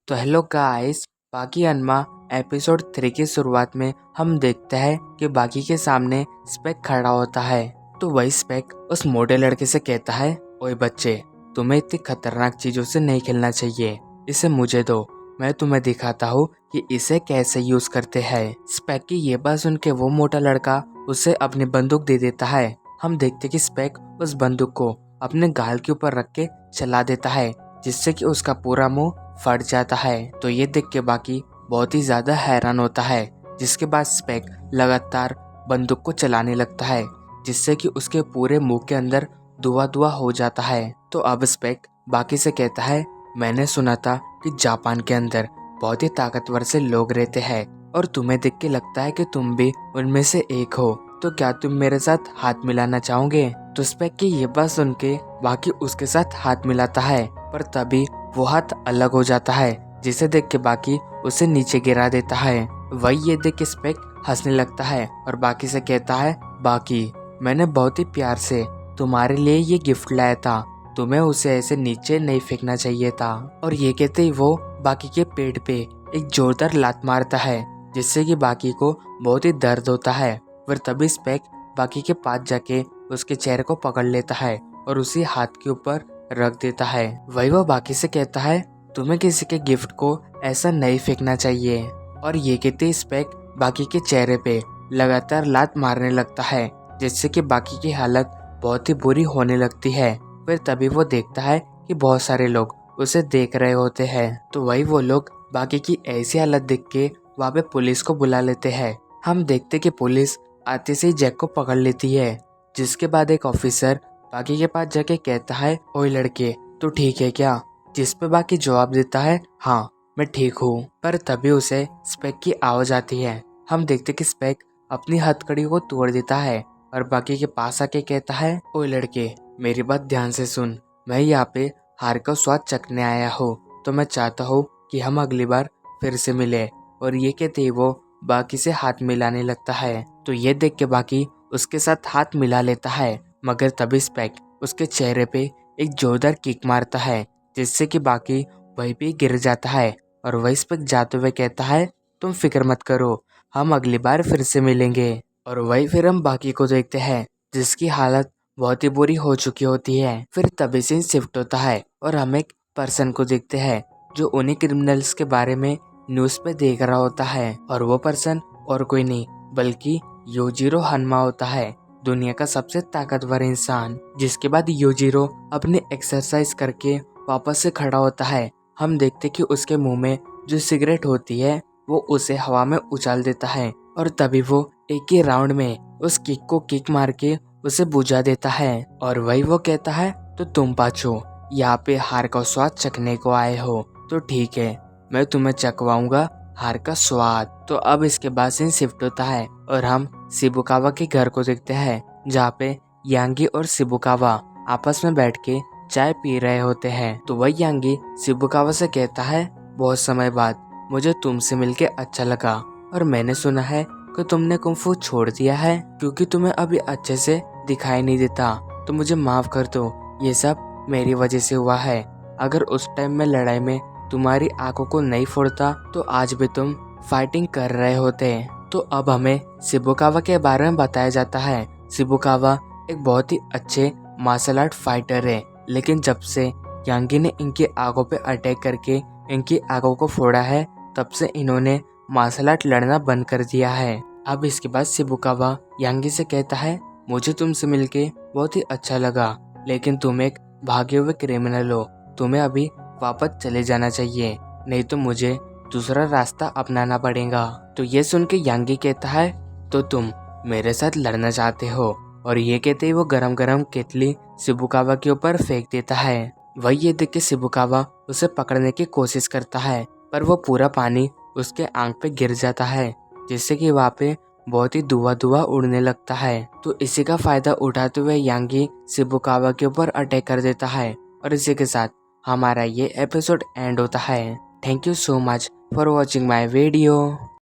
तो hello guys, बाकी अनमा episode 3 की शुरुआत में हम देखते हैं कि बाकी के सामने स्पेक खड़ा होता है। तो वही स्पेक उस मोटे लड़के से कहता है, ओए बच्चे, तुम्हें इतनी खतरनाक चीजों से नहीं खेलना चाहिए, इसे मुझे दो, मैं तुम्हें दिखाता हूँ कि इसे कैसे यूज करते हैं। स्पेक की ये बात सुन के वो मोटा लड़का उसे अपनी बंदूक दे देता है। हम देखते कि स्पेक उस बंदूक को अपने गाल के ऊपर रख के चला देता है, जिससे कि उसका पूरा मुंह फट जाता है। तो ये देख के बाकी बहुत ही ज्यादा हैरान होता है। जिसके बाद स्पेक लगातार बंदूक को चलाने लगता है, जिससे कि उसके पूरे मुंह के अंदर धुआं धुआं हो जाता है। तो अब स्पेक बाकी से कहता है, मैंने सुना था कि जापान के अंदर बहुत ही ताकतवर से लोग रहते हैं और तुम्हें देख के लगता है कि तुम भी उनमें से एक हो, तो क्या तुम मेरे साथ हाथ मिलाना चाहोगे। तो स्पेक की ये बात सुन के बाकी उसके साथ हाथ मिलाता है, पर तभी वो हाथ अलग हो जाता है, जिसे देख के बाकी उसे नीचे गिरा देता है। वही ये देख के स्पेक हंसने लगता है और बाकी से कहता है, बाकी मैंने बहुत ही प्यार से तुम्हारे लिए ये गिफ्ट लाया था, तुम्हें उसे ऐसे नीचे नहीं फेंकना चाहिए था। और ये कहते ही वो बाकी के पेट पे एक जोरदार लात मारता है, जिससे कि बाकी को बहुत ही दर्द होता है। फिर तभी स्पेक बाकी के पास जाके उसके चेहरे को पकड़ लेता है और उसी हाथ के ऊपर रख देता है। वही वो बाकी से कहता है, तुम्हें किसी के गिफ्ट को ऐसा नहीं फेंकना चाहिए। और ये कहते स्पेक बाकी के चेहरे पे लगातार लात मारने लगता है, जिससे कि बाकी की हालत बहुत ही बुरी होने लगती है। फिर तभी वो देखता है कि बहुत सारे लोग उसे देख रहे होते हैं। तो वही वो लोग बाकी की ऐसी हालत देख के वहाँ पे पुलिस को बुला लेते हैं। हम देखते कि पुलिस आते से ही जैक को पकड़ लेती है, जिसके बाद एक ऑफिसर बाकी के पास जाके कहता है, ओए लड़के, तू ठीक है क्या। जिस पे बाकी जवाब देता है, हाँ मैं ठीक हूँ। पर तभी उसे स्पेक की आवाज आती है। हम देखते कि स्पेक अपनी हथकड़ी को तोड़ देता है और बाकी के पास आके कहता है, ओए लड़के, मेरी बात ध्यान से सुन, मैं यहाँ पे हार का स्वाद चखने आया हूँ, तो मैं चाहता हूँ कि हम अगली बार फिर से मिले। और ये कहते ही वो बाकी से हाथ मिलाने लगता है। तो ये देख के बाकी उसके साथ हाथ मिला लेता है, मगर तभी स्पेक उसके चेहरे पे एक जोरदार किक मारता है, जिससे कि बाकी वहीं पे गिर जाता है। और वही स्पेक जाते हुए कहता है, तुम फिक्र मत करो, हम अगली बार फिर से मिलेंगे। और वही फिर हम बाकी को देखते हैं, जिसकी हालत बहुत ही बुरी हो चुकी होती है। फिर तभी सीन शिफ्ट होता है और हम एक पर्सन को देखते हैं जो उन्हीं क्रिमिनल्स के बारे में न्यूज पे देख रहा होता है। और वो पर्सन और कोई नहीं बल्कि योजिरो हन्मा होता है, दुनिया का सबसे ताकतवर इंसान। जिसके बाद योजिरो अपनी एक्सरसाइज करके वापस से खड़ा होता है। हम देखते कि उसके मुंह में जो सिगरेट होती है वो उसे हवा में उछाल देता है, और तभी वो एक ही राउंड में उस किक को किक मार के उसे बुझा देता है। और वही वो कहता है, तो तुम पाछो यहाँ पे हार का स्वाद चखने को आए हो, तो ठीक है, मैं तुम्हें चखवाऊंगा हार का स्वाद। तो अब इसके बाद सीन शिफ्ट होता है और हम शिबुकावा के घर को देखते हैं, जहाँ पे यांगी और शिबुकावा आपस में बैठ के चाय पी रहे होते हैं। तो वही यांगी शिबुकावा से कहता है, बहुत समय बाद मुझे तुमसे मिलके अच्छा लगा, और मैंने सुना है कि तुमने कुंफू छोड़ दिया है क्योंकि तुम्हें अभी अच्छे से दिखाई नहीं देता, तो मुझे माफ कर दो, ये सब मेरी वजह से हुआ है। अगर उस टाइम में लड़ाई में तुम्हारी आंखों को नहीं फोड़ता तो आज भी तुम फाइटिंग कर रहे होते। तो अब हमें शिबुकावा के बारे में बताया जाता है। शिबुकावा एक बहुत ही अच्छे मार्शल आर्ट फाइटर है, लेकिन जब से यांगी ने इनकी आंखों पे अटैक करके इनकी आंखों को फोड़ा है, तब से इन्होंने मार्शल आर्ट लड़ना बंद कर दिया है। अब इसके बाद शिबुकावा यांगी से कहता है, मुझे तुमसे मिलके बहुत ही अच्छा लगा, लेकिन तुम एक भागे हुए क्रिमिनल हो, तुम्हें अभी वापस चले जाना चाहिए, नहीं तो मुझे दूसरा रास्ता अपनाना पड़ेगा। तो ये सुन के यांगी कहता है, तो तुम मेरे साथ लड़ना चाहते हो। और ये कहते ही वो गरम गरम केतली शिबुकावा के ऊपर फेंक देता है। वही ये देख के शिबुकावा उसे पकड़ने की कोशिश करता है, पर वो पूरा पानी उसके आंख पे गिर जाता है, जिससे कि वहाँ पे बहुत ही धुआं धुआं उड़ने लगता है। तो इसी का फायदा उठाते हुए यांगी शिबुकावा के ऊपर अटैक कर देता है, और इसी के साथ हमारा ये एपिसोड एंड होता है। Thank you so much for watching my video.